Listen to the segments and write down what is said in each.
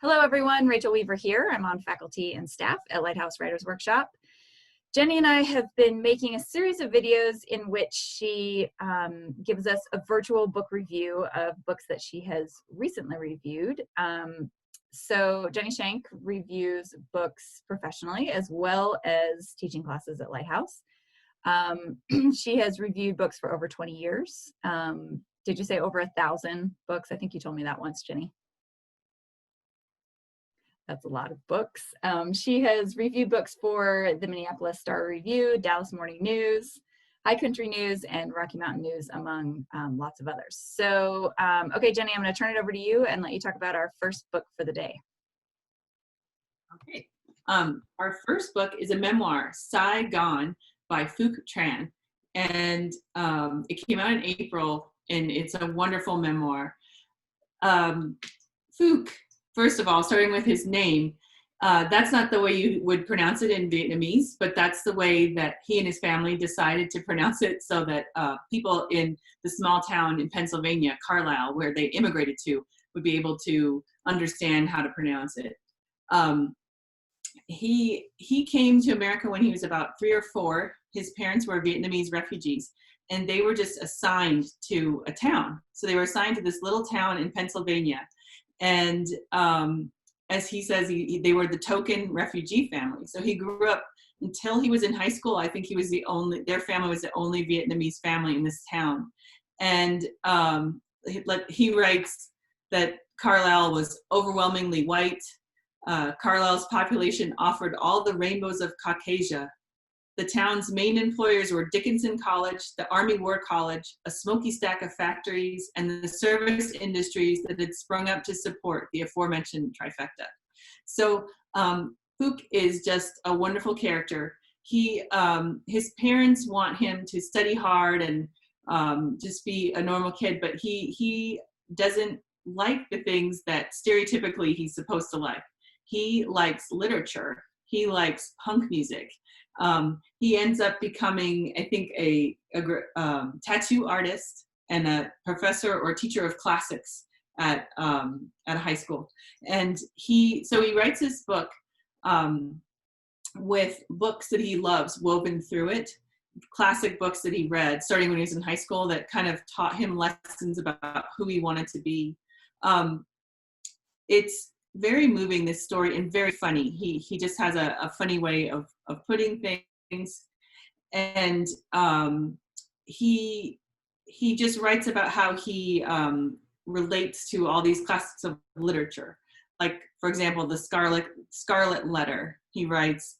Hello everyone, Rachel Weaver here. I'm on faculty and staff at Lighthouse Writers Workshop. Jenny and I have been making a series of videos in which she gives us a virtual book review of books that she has recently reviewed. So Jenny Shank reviews books professionally as well as teaching classes at Lighthouse. She has reviewed books for over 20 years. Did you say over 1,000 books? I think you told me that once, Jenny. That's a lot of books. She has reviewed books for the Minneapolis Star-Review, Dallas Morning News, High Country News, and Rocky Mountain News, among lots of others. So, okay, Jenny, I'm going to turn it over to you and let you talk about our first book for the day. Okay. Our first book is a memoir, Sigh, Gone, by Phuc Tran. And it came out in April, and it's a wonderful memoir. Phuc, first of all, starting with his name, that's not the way you would pronounce it in Vietnamese, but that's the way that he and his family decided to pronounce it so that people in the small town in Pennsylvania, Carlisle, where they immigrated to, would be able to understand how to pronounce it. He came to America when he was about 3 or 4. His parents were Vietnamese refugees, and they were just assigned to a town. So they were assigned to this little town in Pennsylvania. And as he says, they were the token refugee family. So he grew up until he was in high school. I think he was their family was the only Vietnamese family in this town. And he writes that Carlisle was overwhelmingly white. Carlisle's population offered all the rainbows of Caucasia. The town's main employers were Dickinson College, the Army War College, a smoky stack of factories, and the service industries that had sprung up to support the aforementioned trifecta. So Phuc is just a wonderful character. His parents want him to study hard and just be a normal kid, but he doesn't like the things that stereotypically he's supposed to like. He likes literature. He likes punk music. He ends up becoming, I think, a tattoo artist and a professor or teacher of classics at a high school. And so he writes this book with books that he loves woven through it, classic books that he read starting when he was in high school that kind of taught him lessons about who he wanted to be. It's very moving, this story, and very funny. He just has a funny way of putting things, and he just writes about how he relates to all these classics of literature. Like, for example, the Scarlet Letter. He writes,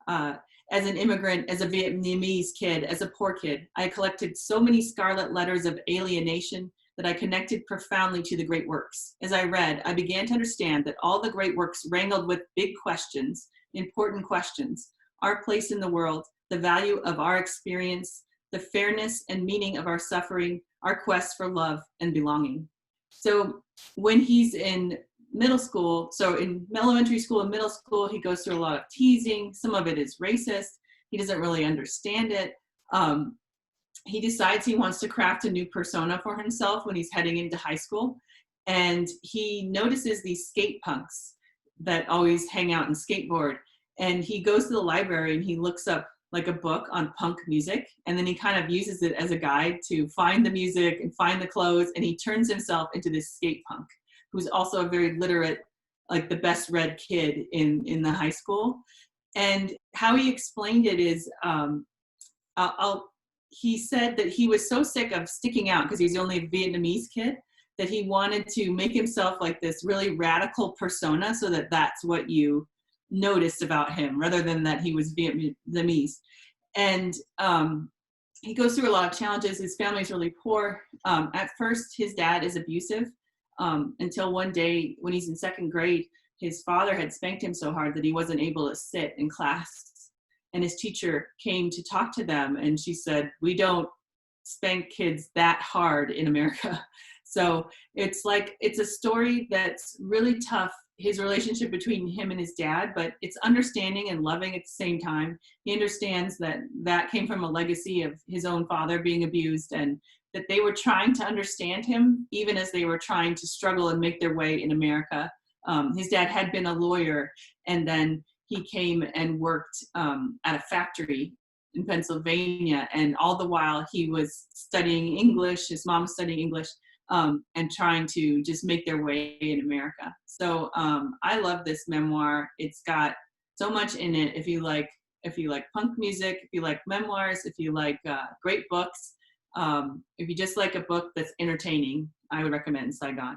as an immigrant, as a Vietnamese kid, as a poor kid, I collected so many scarlet letters of alienation that I connected profoundly to the great works. As I read, I began to understand that all the great works wrangled with big questions, important questions, our place in the world, the value of our experience, the fairness and meaning of our suffering, our quest for love and belonging. So when he's in middle school, so in elementary school and middle school, he goes through a lot of teasing. Some of it is racist. He doesn't really understand it. He decides he wants to craft a new persona for himself when he's heading into high school. And he notices these skate punks that always hang out and skateboard. And he goes to the library and he looks up like a book on punk music. And then he kind of uses it as a guide to find the music and find the clothes. And he turns himself into this skate punk, who's also a very literate, like the best read kid in the high school. And how he explained it is, he said that he was so sick of sticking out because he's only a Vietnamese kid that he wanted to make himself like this really radical persona so that that's what you noticed about him rather than that he was Vietnamese. And he goes through a lot of challenges. His family's really poor. At first, his dad is abusive until one day when he's in 2nd grade, his father had spanked him so hard that he wasn't able to sit in class. And his teacher came to talk to them, and she said, "We don't spank kids that hard in America." So it's a story that's really tough, his relationship between him and his dad, but it's understanding and loving at the same time. He understands that came from a legacy of his own father being abused, and that they were trying to understand him even as they were trying to struggle and make their way in America. his dad had been a lawyer, and then he came and worked at a factory in Pennsylvania, and all the while he was studying English, his mom was studying English, and trying to just make their way in America. So I love this memoir. It's got so much in it. If you like punk music, if you like memoirs, if you like great books, if you just like a book that's entertaining, I would recommend Saigon.